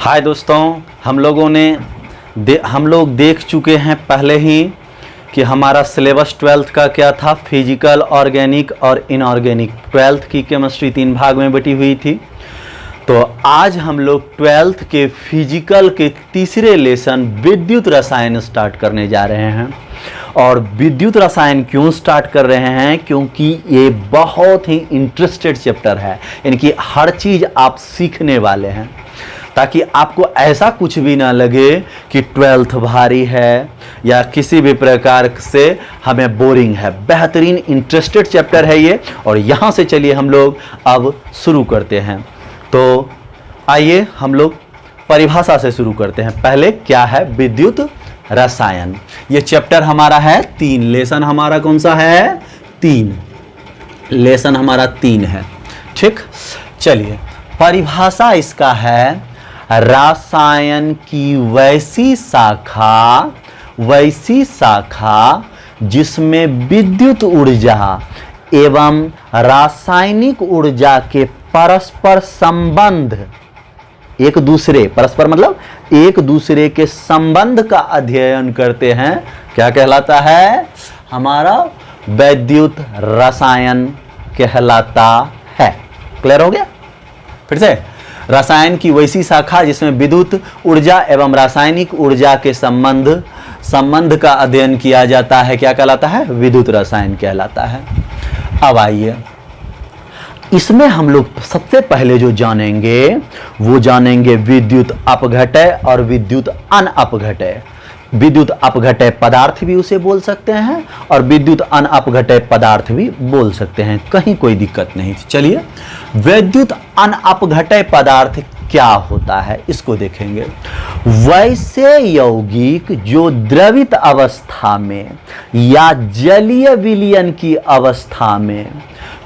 हाय दोस्तों, हम लोग देख चुके हैं पहले ही कि हमारा सिलेबस 12th का क्या था। फिजिकल, ऑर्गेनिक और इनऑर्गेनिक 12th की केमिस्ट्री 3 भाग में बटी हुई थी। तो आज हम लोग 12th के फिजिकल के तीसरे लेसन विद्युत रसायन स्टार्ट करने जा रहे हैं। और विद्युत रसायन क्यों स्टार्ट कर रहे हैं? क्योंकि ये बहुत ही इंटरेस्टेड चैप्टर है, यानी कि हर चीज़ आप सीखने वाले हैं, ताकि आपको ऐसा कुछ भी ना लगे कि 12th भारी है या किसी भी प्रकार से हमें बोरिंग है। बेहतरीन इंटरेस्टेड चैप्टर है ये। और यहाँ से चलिए हम लोग अब शुरू करते हैं। तो आइए हम लोग परिभाषा से शुरू करते हैं। पहले क्या है विद्युत रसायन? ये चैप्टर हमारा है 3। लेसन हमारा कौन सा है? 3। लेसन हमारा 3 है। ठीक, चलिए परिभाषा इसका है रसायन की वैसी शाखा जिसमें विद्युत ऊर्जा एवं रासायनिक ऊर्जा के परस्पर संबंध परस्पर मतलब एक दूसरे के संबंध का अध्ययन करते हैं। क्या कहलाता है? हमारा विद्युत रसायन कहलाता है। क्लियर हो गया? फिर से, रसायन की वैसी शाखा जिसमें विद्युत ऊर्जा एवं रासायनिक ऊर्जा के संबंध का अध्ययन किया जाता है। क्या कहलाता है? विद्युत रसायन कहलाता है। अब आइए, इसमें हम लोग सबसे पहले जो जानेंगे वो जानेंगे विद्युत अपघटय और विद्युत अनअपघटय। विद्युत अपघटय पदार्थ भी उसे बोल सकते हैं और विद्युत अनअपघटय पदार्थ भी बोल सकते हैं, कहीं कोई दिक्कत नहीं। चलिए, विद्युत अनअपघटय पदार्थ क्या होता है इसको देखेंगे। वैसे यौगिक जो द्रवित अवस्था में या जलीय विलयन की अवस्था में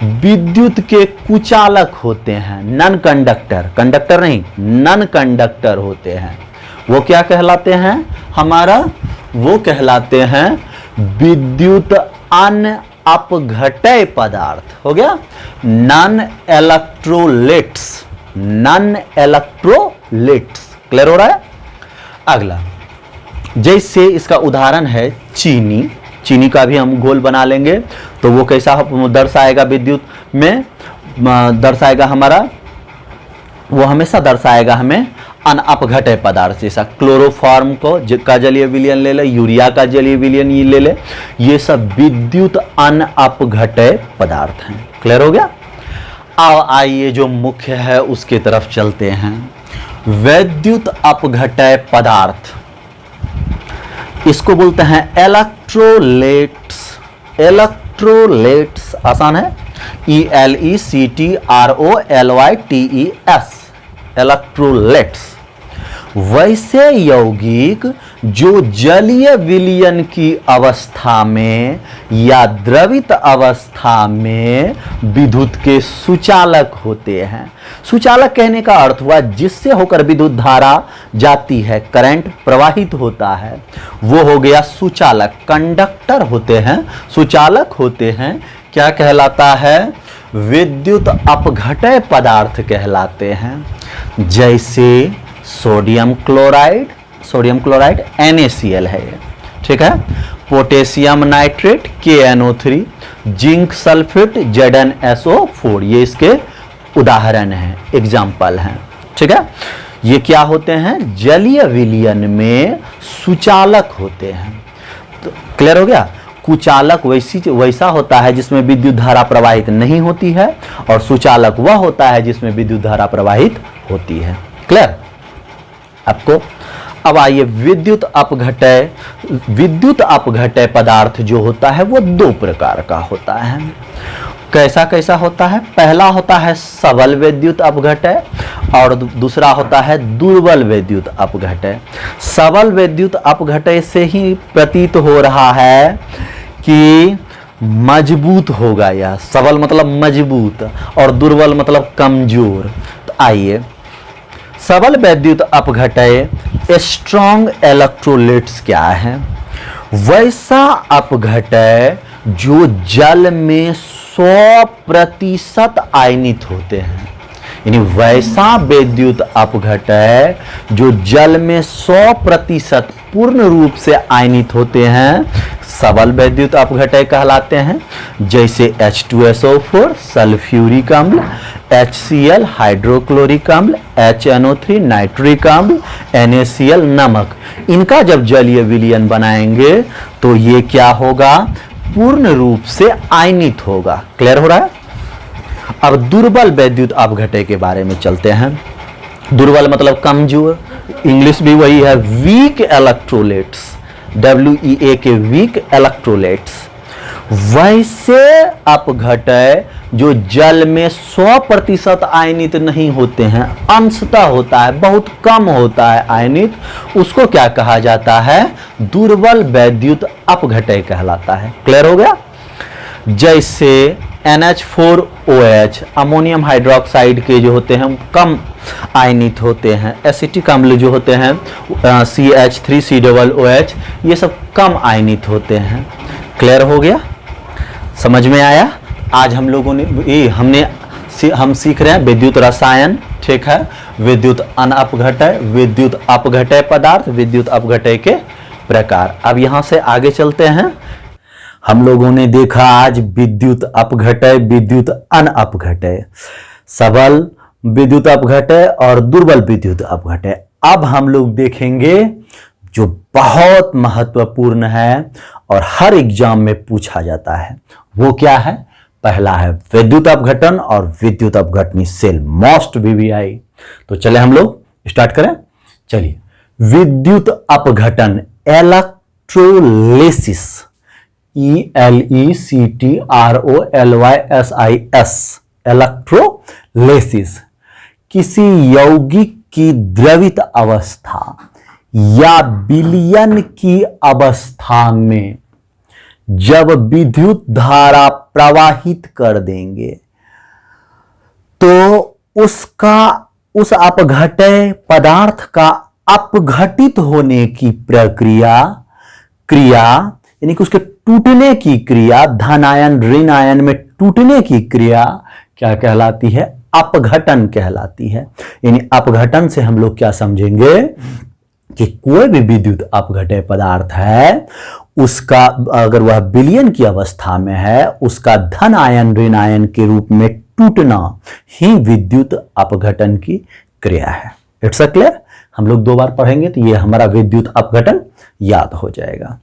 विद्युत के कुचालक होते हैं, नन कंडक्टर नहीं, नन कंडक्टर होते हैं, वो क्या कहलाते हैं? वो कहलाते हैं विद्युत अनअपघटय पदार्थ। हो गया? None electrolytes. क्लियर हो रहा है? अगला, जैसे इसका उदाहरण है चीनी का भी हम घोल बना लेंगे तो वो कैसा दर्शाएगा? विद्युत में दर्शाएगा हमारा, वो हमेशा दर्शाएगा हमें अनअपघटय पदार्थ। जैसा क्लोरोफॉर्म का जलीय विलयन ले ले, यूरिया का जलीय विलयन ले ले, ये सब विद्युत अनअपघटय पदार्थ हैं। क्लियर हो गया? अब आइए जो मुख्य है उसके तरफ चलते हैं। विद्युत अपघटय पदार्थ, इसको बोलते हैं इलेक्ट्रोलाइट्स। आसान है, ELECTROLYTES, इलेक्ट्रोलाइट्स। वैसे यौगिक जो जलीय विलयन की अवस्था में या द्रवित अवस्था में विद्युत के सुचालक होते हैं। सुचालक कहने का अर्थ हुआ जिससे होकर विद्युत धारा जाती है, करंट प्रवाहित होता है, वो हो गया सुचालक। कंडक्टर होते हैं, सुचालक होते हैं। क्या कहलाता है? विद्युत अपघटय पदार्थ कहलाते हैं। जैसे सोडियम क्लोराइड NaCl है ये, ठीक है। Potassium nitrate KNO3, zinc sulphate ZnSO4, ये इसके उदाहरण हैं, एग्जाम्पल हैं, ठीक है। ये क्या होते हैं? जलीय विलयन में सुचालक होते हैं। तो क्लियर हो गया? कुचालक वैसा होता है जिसमें विद्युत धारा प्रवाहित नहीं होती है, और सुचालक वह होता है जिसमें विद्युत धारा प्रवाहित होती है। क्लियर आपको? अब आइए, विद्युत अपघटय पदार्थ जो होता है वो 2 प्रकार का होता है। कैसा होता है? पहला होता है सबल विद्युत अपघटय और दूसरा होता है दुर्बल विद्युत अपघटय। सबल विद्युत अपघटय से ही प्रतीत हो रहा है कि मजबूत होगा यह। सबल मतलब मजबूत और दुर्बल मतलब कमजोर। तो आइए, सबल विद्युत अपघटय स्ट्रॉन्ग इलेक्ट्रोलाइट्स क्या है? वैसा अपघटय जो जल में 100% आयनित होते हैं, यानी वैसा विद्युत अपघटय जो जल में 100% पूर्ण रूप से आयनित होते हैं, सबल विद्युत अपघटय कहलाते हैं। जैसे H2SO4 सल्फ्यूरिक अम्ल, HCl हाइड्रोक्लोरिक अम्ल, HNO3 नाइट्रिक अम्ल, NaCl नमक। इनका जब जलीय विलयन बनाएंगे तो ये क्या होगा, पूर्ण रूप से आयनित होगा। क्लियर हो रहा है। अब दुर्बल विद्युत अपघटय के बारे में चलते हैं। दुर्बल मतलब कमजोर, इंग्लिश भी वही है, वीक इलेक्ट्रोलाइट्स, WEA के वीक इलेक्ट्रोलाइट्स। वैसे अपघटय जो जल में 100% आयनित नहीं होते हैं, अंशतः होता है, बहुत कम होता है आयनित, उसको क्या कहा जाता है, दुर्बल विद्युत अपघटय कहलाता है। क्लियर हो गया। जैसे NH4OH अमोनियम हाइड्रोक्साइड के जो होते हैं कम आयनित होते हैं, एसिटिक अम्ल जो होते हैं CH3COOH, ये सब कम आयनित होते हैं। क्लियर हो गया, समझ में आया। आज हम लोगों ने हम सीख रहे हैं विद्युत रसायन, ठीक है, विद्युत अनअपघटय, विद्युत अपघटय पदार्थ, विद्युत अपघटय के प्रकार। अब यहां से आगे चलते हैं। हम लोगों ने देखा आज विद्युत अपघटय, विद्युत अनअपघटय, सबल विद्युत अपघटय और दुर्बल विद्युत अपघटय। अब हम लोग देखेंगे जो बहुत महत्वपूर्ण है और हर एग्जाम में पूछा जाता है, वो क्या है। पहला है विद्युत अपघटन और विद्युत अपघटनी सेल, मोस्ट VVI। तो चले हम लोग स्टार्ट करें। चलिए, विद्युत अपघटन, इलेक्ट्रोलिसिस, ELECTROLYSIS, इलेक्ट्रोलिसिस, किसी यौगिक की द्रवित अवस्था या विलयन की अवस्था में जब विद्युत धारा प्रवाहित कर देंगे तो उस अपघटय पदार्थ का अपघटित होने की क्रिया यानी कि उसके टूटने की क्रिया, धन आयन ऋण आयन में टूटने की क्रिया क्या कहलाती है, अपघटन कहलाती है। यानी अपघटन से हम लोग क्या समझेंगे कि कोई भी विद्युत अपघटय पदार्थ है, उसका अगर वह विलयन की अवस्था में है, उसका धन आयन ऋण आयन के रूप में टूटना ही विद्युत अपघटन की क्रिया है। It's clear. हम लोग 2 बार पढ़ेंगे तो ये हमारा विद्युत अपघटन याद हो जाएगा।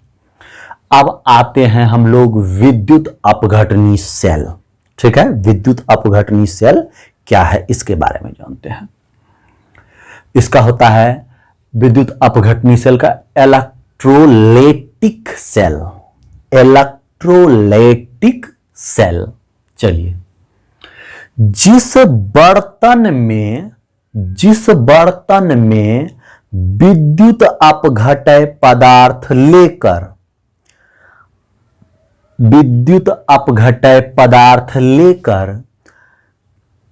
अब आते हैं हम लोग विद्युत अपघटनी सेल, ठीक है। विद्युत अपघटनी सेल क्या है इसके बारे में जानते हैं। इसका होता है विद्युत अपघटनी सेल का इलेक्ट्रोलाइटिक सेल, इलेक्ट्रोलाइटिक सेल। चलिए, जिस बर्तन में विद्युत अपघटय पदार्थ लेकर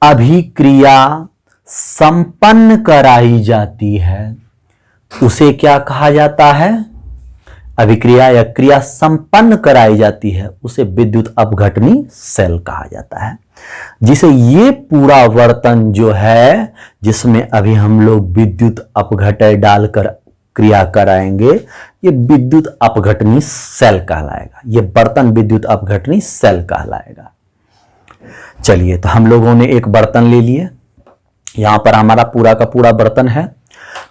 अभिक्रिया संपन्न कराई जाती है, उसे क्या कहा जाता है, अभिक्रिया या क्रिया संपन्न कराई जाती है, उसे विद्युत अपघटनी सेल कहा जाता है। जिसे ये पूरा बर्तन जो है, जिसमें अभी हम लोग विद्युत अपघटय डालकर क्रिया कराएंगे, ये विद्युत अपघटनी सेल कहलाएगा। ये बर्तन विद्युत अपघटनी सेल कहलाएगा। चलिए, तो हम लोगों ने एक बर्तन ले लिए, यहां पर हमारा पूरा का पूरा बर्तन है।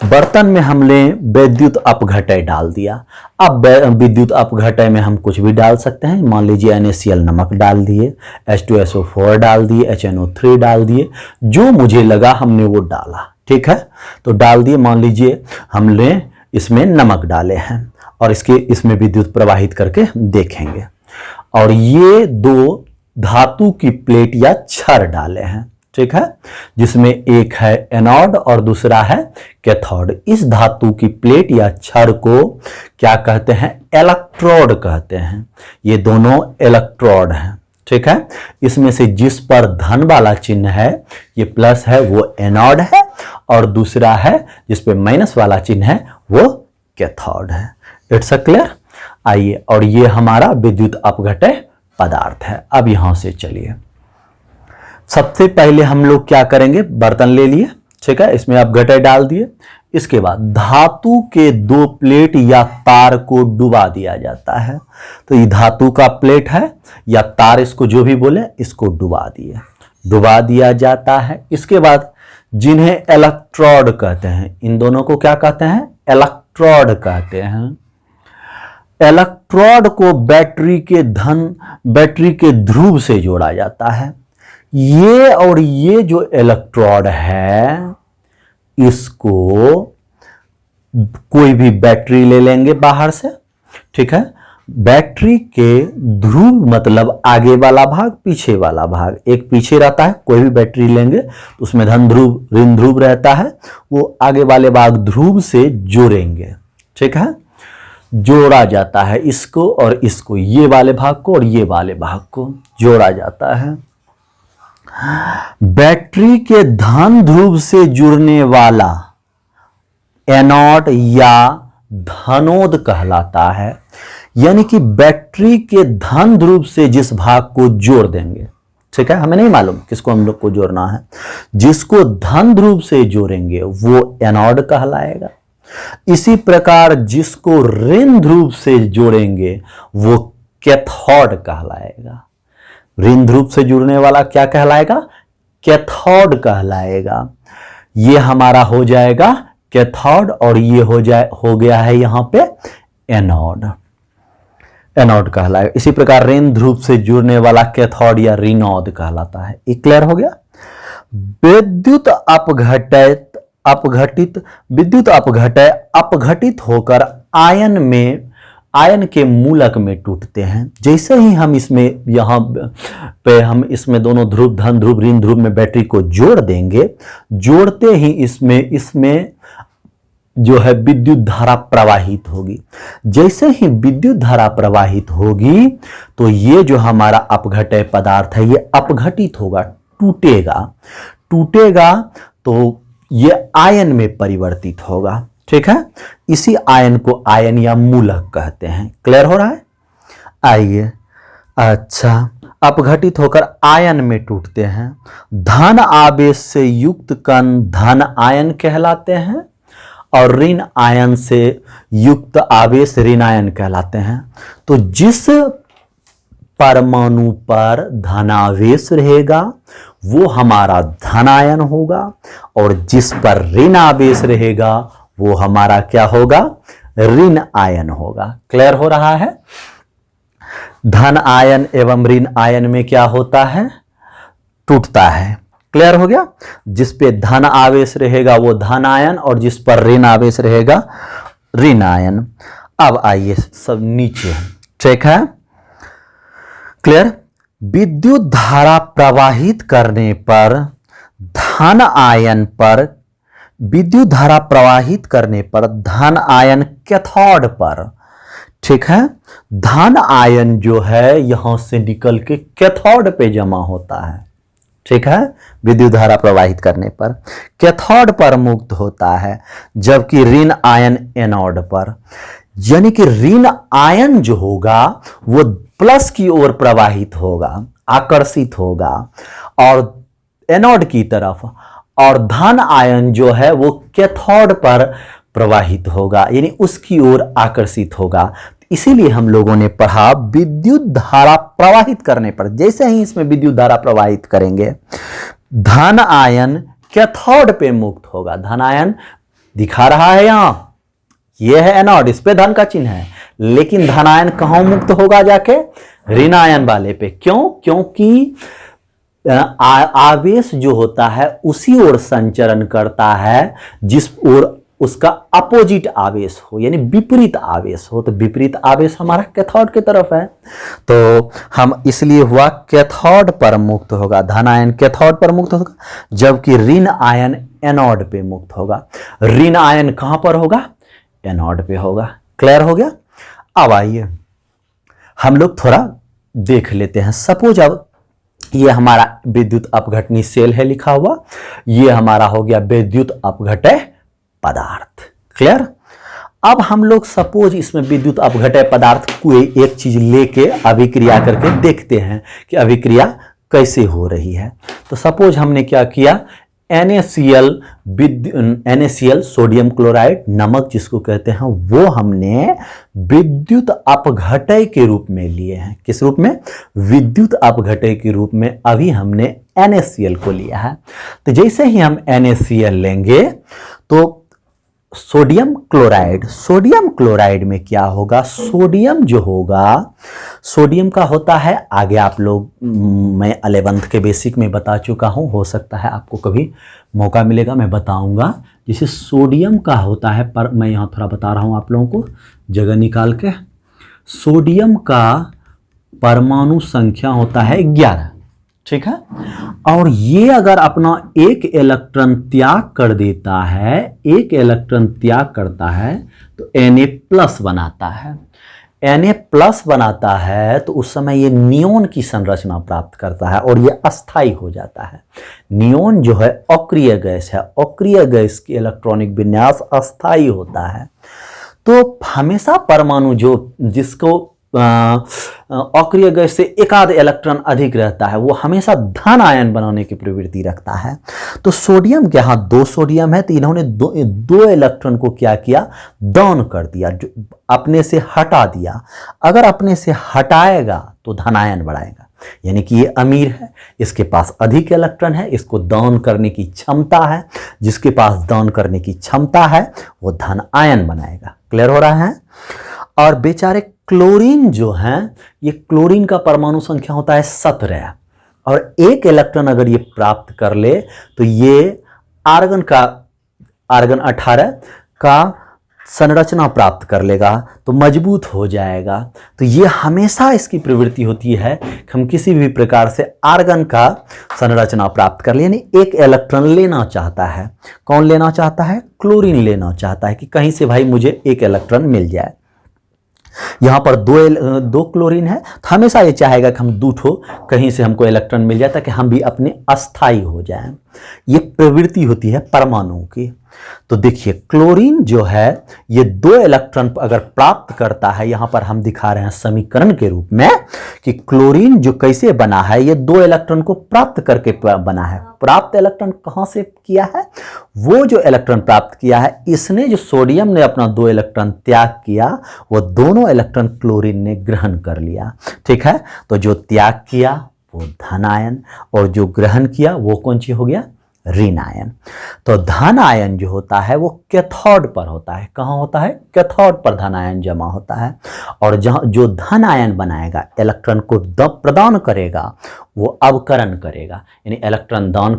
बर्तन में हमने विद्युत अपघटय डाल दिया। अब विद्युत अपघटय में हम कुछ भी डाल सकते हैं। मान लीजिए NaCl नमक डाल दिए, H2SO4 डाल दिए, HNO3 डाल दिए, जो मुझे लगा हमने वो डाला, ठीक है। तो डाल दिए, मान लीजिए हमने इसमें नमक डाले हैं और इसमें विद्युत प्रवाहित करके देखेंगे। और ये 2 धातु की प्लेट या छड़ डाले हैं, ठीक है, जिसमें एक है एनोड और दूसरा है कैथोड। इस धातु की प्लेट या छड़ को क्या कहते हैं, इलेक्ट्रोड कहते हैं। ये दोनों इलेक्ट्रोड हैं, ठीक है। इसमें से जिस पर धन वाला चिन्ह है, ये प्लस है, वो एनोड है, और दूसरा है जिस पे माइनस वाला चिन्ह है, वो कैथोड है। It's clear. आइए, और ये हमारा विद्युत अपघटय पदार्थ है। अब यहां से चलिए, सबसे पहले हम लोग क्या करेंगे, बर्तन ले लिए, ठीक है, इसमें आप घटे डाल दिए। इसके बाद धातु के 2 प्लेट या तार को डुबा दिया जाता है। तो ये धातु का प्लेट है या तार, इसको जो भी बोले, इसको डुबा दिया जाता है। इसके बाद जिन्हें इलेक्ट्रोड कहते हैं, इन दोनों को क्या कहते हैं, इलेक्ट्रोड कहते हैं। इलेक्ट्रोड को बैटरी के ध्रुव से जोड़ा जाता है। ये और ये जो इलेक्ट्रोड है, इसको कोई भी बैटरी ले लेंगे बाहर से, ठीक है। बैटरी के ध्रुव मतलब आगे वाला भाग, पीछे वाला भाग, एक पीछे रहता है, कोई भी बैटरी लेंगे तो उसमें धन ध्रुव ऋण ध्रुव रहता है, वो आगे वाले भाग ध्रुव से जोड़ेंगे, ठीक है। जोड़ा जाता है इसको और इसको, ये वाले भाग को और ये वाले भाग को जोड़ा जाता है। बैटरी के धन ध्रुव से जुड़ने वाला एनोड या धनोद कहलाता है। यानी कि बैटरी के धन ध्रुव से जिस भाग को जोड़ देंगे, ठीक है, हमें नहीं मालूम किसको हम लोग को जोड़ना है, जिसको धन ध्रुव से जोड़ेंगे वो एनोड कहलाएगा। इसी प्रकार जिसको ऋण ध्रुव से जोड़ेंगे वो कैथोड कहलाएगा। ऋण ध्रुव से जुड़ने वाला क्या कहलाएगा, कैथोड कहलाएगा। ये हमारा हो जाएगा कैथोड और ये हो गया है यहां पे एनोड कहलाएगा। इसी प्रकार ऋण ध्रुव से जुड़ने वाला कैथोड या ऋणोद कहलाता है। ये क्लियर हो गया। विद्युत अपघटित होकर आयन के मूलक में टूटते हैं। जैसे ही हम इसमें दोनों ध्रुव, धन ध्रुव, ऋण ध्रुव में बैटरी को जोड़ देंगे, जोड़ते ही इसमें जो है विद्युत धारा प्रवाहित होगी। जैसे ही विद्युत धारा प्रवाहित होगी तो ये जो हमारा अपघटय पदार्थ है ये अपघटित होगा, टूटेगा तो ये आयन में परिवर्तित होगा, ठीक है। इसी आयन को आयन या मूलक कहते हैं। क्लियर हो रहा है। आइए, अच्छा, अपघटित होकर आयन में टूटते हैं। धन आवेश से युक्त कण धन आयन कहलाते हैं और ऋण आयन से युक्त आवेश ऋण आयन कहलाते हैं। तो जिस परमाणु पर धनावेश रहेगा वो हमारा धनायन होगा और जिस पर ऋण आवेश रहेगा वो हमारा क्या होगा, ऋण आयन होगा। क्लियर हो रहा है। धन आयन एवं ऋण आयन में क्या होता है, टूटता है। क्लियर हो गया। जिस पे धन आवेश रहेगा वो धन आयन और जिस पर ऋण आवेश रहेगा ऋण आयन। अब आइए सब नीचे, ठीक है, क्लियर। विद्युत धारा प्रवाहित करने पर धन आयन पर, विद्युत धारा प्रवाहित करने पर धन आयन कैथोड पर, ठीक है, धन आयन जो है यहां से निकल के कैथोड पे जमा होता है, ठीक है। विद्युत धारा प्रवाहित करने पर कैथोड पर मुक्त होता है, जबकि ऋण आयन एनोड पर। यानी कि ऋण आयन जो होगा वो प्लस की ओर प्रवाहित होगा, आकर्षित होगा और एनोड की तरफ, और धन आयन जो है वो कैथोड पर प्रवाहित होगा, यानी उसकी ओर आकर्षित होगा। इसीलिए हम लोगों ने पढ़ा विद्युत धारा प्रवाहित करने पर, जैसे ही इसमें विद्युत धारा प्रवाहित करेंगे धन आयन कैथोड पे मुक्त होगा। धन आयन दिखा रहा है यहां, यह है एनोड, इस पे धन का चिन्ह है, लेकिन धन आयन कहां मुक्त होगा, जाके ऋण आयन वाले पे। क्यों? क्योंकि आवेश जो होता है उसी ओर संचरण करता है जिस ओर उसका अपोजिट आवेश हो, यानी विपरीत आवेश हो। तो विपरीत आवेश हमारा कैथोड की तरफ है, तो हम इसलिए हुआ कैथोड पर मुक्त होगा, धन आयन कैथोड पर मुक्त होगा, जबकि ऋण आयन एनोड पे मुक्त होगा। ऋण आयन कहां पर होगा, एनोड पे होगा। क्लियर हो गया। अब आइए हम लोग थोड़ा देख लेते हैं। सपोज अब ये हमारा विद्युत अपघटनी सेल है लिखा हुआ, ये हमारा हो गया विद्युत अपघटय पदार्थ। क्लियर। अब हम लोग सपोज इसमें विद्युत अपघटय पदार्थ कोई एक चीज लेके अभिक्रिया करके देखते हैं कि अभिक्रिया कैसे हो रही है। तो सपोज हमने क्या किया, NaCl सोडियम क्लोराइड नमक जिसको कहते हैं, वो हमने विद्युत अपघटय के रूप में लिए हैं। किस रूप में? विद्युत अपघटय के रूप में अभी हमने NaCl को लिया है। तो जैसे ही हम NaCl लेंगे तो सोडियम क्लोराइड में क्या होगा, सोडियम जो होगा, सोडियम का होता है, आगे आप लोग मैं 11th के बेसिक में बता चुका हूं, हो सकता है आपको कभी मौका मिलेगा मैं बताऊंगा। जैसे सोडियम का होता है, पर मैं यहाँ थोड़ा बता रहा हूं आप लोगों को जगह निकाल के। सोडियम का परमाणु संख्या होता है 11, ठीक है। और ये अगर अपना एक इलेक्ट्रॉन त्याग कर देता है, एक इलेक्ट्रॉन त्याग करता है तो Na+ बनाता है। Na+ बनाता है तो उस समय ये नियोन की संरचना प्राप्त करता है और ये अस्थाई हो जाता है। नियोन जो है अक्रिय गैस है, अक्रिय गैस की इलेक्ट्रॉनिक विन्यास अस्थाई होता है। तो हमेशा परमाणु जिसको अक्रिय गैस से एक आध इलेक्ट्रॉन अधिक रहता है, वो हमेशा धन आयन बनाने की प्रवृत्ति रखता है। तो सोडियम के यहाँ 2 सोडियम है, तो इन्होंने दो इलेक्ट्रॉन को क्या किया, दान कर दिया, जो अपने से हटा दिया। अगर अपने से हटाएगा तो धन आयन बढ़ाएगा, यानी कि ये अमीर है, इसके पास अधिक इलेक्ट्रॉन है, इसको दान करने की क्षमता है। जिसके पास दान करने की क्षमता है वो धन आयन बनाएगा। क्लियर हो रहा है? और बेचारे क्लोरीन जो है, ये क्लोरीन का परमाणु संख्या होता है 17 और एक इलेक्ट्रॉन अगर ये प्राप्त कर ले तो ये आर्गन 18 का संरचना प्राप्त कर लेगा, तो मजबूत हो जाएगा। तो ये हमेशा इसकी प्रवृत्ति होती है कि हम किसी भी प्रकार से आर्गन का संरचना प्राप्त कर ले, यानी एक इलेक्ट्रॉन लेना चाहता है। कौन लेना चाहता है? क्लोरीन लेना चाहता है कि कहीं से भाई मुझे एक इलेक्ट्रॉन मिल जाए। यहाँ पर दो क्लोरीन है, तो हमेशा ये चाहेगा कि हम दूठो कहीं से हमको इलेक्ट्रॉन मिल जाए ताकि हम भी अपने अस्थाई हो जाएं। ये प्रवृत्ति होती है परमाणुओं की। तो देखिए क्लोरीन जो है ये 2 इलेक्ट्रॉन अगर प्राप्त करता है, यहां पर हम दिखा रहे हैं समीकरण के रूप में कि क्लोरीन जो कैसे बना है, ये 2 इलेक्ट्रॉन को प्राप्त करके बना है। प्राप्त इलेक्ट्रॉन कहां से किया है? वो जो इलेक्ट्रॉन प्राप्त किया है, इसने जो सोडियम ने अपना 2 इलेक्ट्रॉन त्याग किया, वो दोनों इलेक्ट्रॉन क्लोरीन ने ग्रहण कर लिया। ठीक है, तो जो त्याग किया वो धन आयन और जो ग्रहण किया वो कौन सी हो गया? ऋण आयन। तो धन आयन जो होता है वो कैथोड पर होता है। कहाँ होता है? कैथोड पर धन आयन जमा होता है। और जहाँ जो धन आयन बनाएगा, इलेक्ट्रॉन को प्रदान करेगा, वो अवकरण करेगा। यानी इलेक्ट्रॉन दान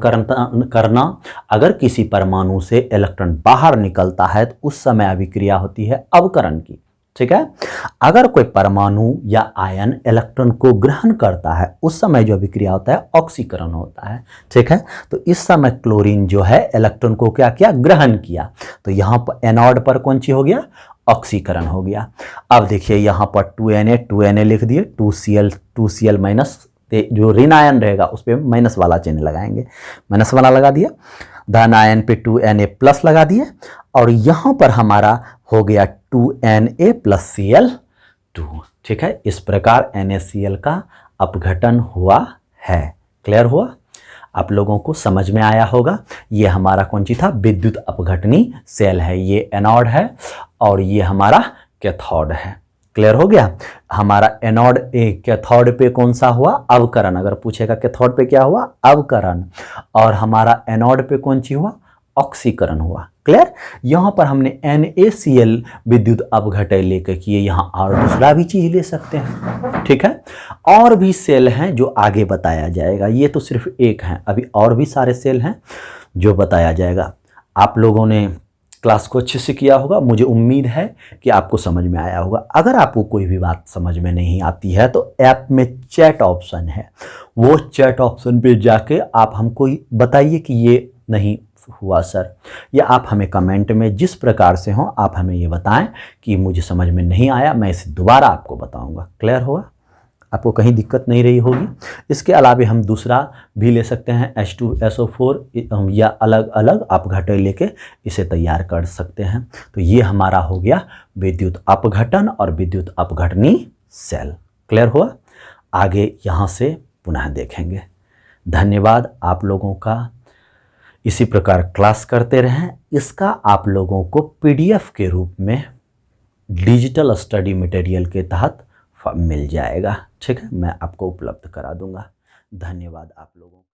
करना, अगर किसी परमाणु से इलेक्ट्रॉन बाहर निकलता है तो उस समय अभिक्रिया होती है अवकरण की। ठीक है, अगर कोई परमाणु या आयन इलेक्ट्रॉन को ग्रहण करता है उस समय जो अभिक्रिया होता है ऑक्सीकरण होता है। ठीक है, तो इस समय क्लोरीन जो है इलेक्ट्रॉन को क्या किया? ग्रहण किया। तो यहाँ पर एनोड पर कौन सी हो गया? ऑक्सीकरण हो गया। अब देखिए यहाँ पर 2Na लिख दिए, 2Cl माइनस, जो ऋण आयन रहेगा उस पर माइनस वाला चिन्ह लगाएंगे, माइनस वाला लगा दिया। धन आयन पे 2Na प्लस लगा दिए और यहाँ पर हमारा हो गया 2Na प्लस Cl2। ठीक है, इस प्रकार NaCl का अपघटन हुआ है। क्लियर हुआ? आप लोगों को समझ में आया होगा। ये हमारा कौन सी था? विद्युत अपघटनी सेल है। ये एनोड है और ये हमारा कैथोड है। क्लियर हो गया? हमारा एनोड कैथोड पे कौन सा हुआ? अवकरण। अगर पूछेगा कैथोड पे क्या हुआ? अवकरण। और हमारा एनोड पे कौन सी हुआ? ऑक्सीकरण हुआ। क्लियर? यहां पर हमने NaCl विद्युत अपघटय लेकर किए, यहां और दूसरा भी चीज ले सकते हैं। ठीक है, और भी सेल हैं जो आगे बताया जाएगा। ये तो सिर्फ एक है, अभी और भी सारे सेल हैं जो बताया जाएगा। आप लोगों ने क्लास को अच्छे से किया होगा, मुझे उम्मीद है कि आपको समझ में आया होगा। अगर आपको कोई भी बात समझ में नहीं आती है तो ऐप में चैट ऑप्शन है, वो चैट ऑप्शन पे जाके आप हमको बताइए कि ये नहीं हुआ सर, या आप हमें कमेंट में जिस प्रकार से हो आप हमें ये बताएं कि मुझे समझ में नहीं आया, मैं इसे दोबारा आपको बताऊंगा। क्लियर हुआ? आपको कहीं दिक्कत नहीं रही होगी। इसके अलावा हम दूसरा भी ले सकते हैं, H2SO4, या अलग अलग अपघटय लेके इसे तैयार कर सकते हैं। तो ये हमारा हो गया विद्युत अपघटन और विद्युत अपघटनी सेल। क्लियर हुआ? आगे यहाँ से पुनः देखेंगे। धन्यवाद आप लोगों का। इसी प्रकार क्लास करते रहें। इसका आप लोगों को पीडीएफ के रूप में डिजिटल स्टडी मटेरियल के तहत मिल जाएगा। ठीक है, मैं आपको उपलब्ध करा दूंगा। धन्यवाद आप लोगों को।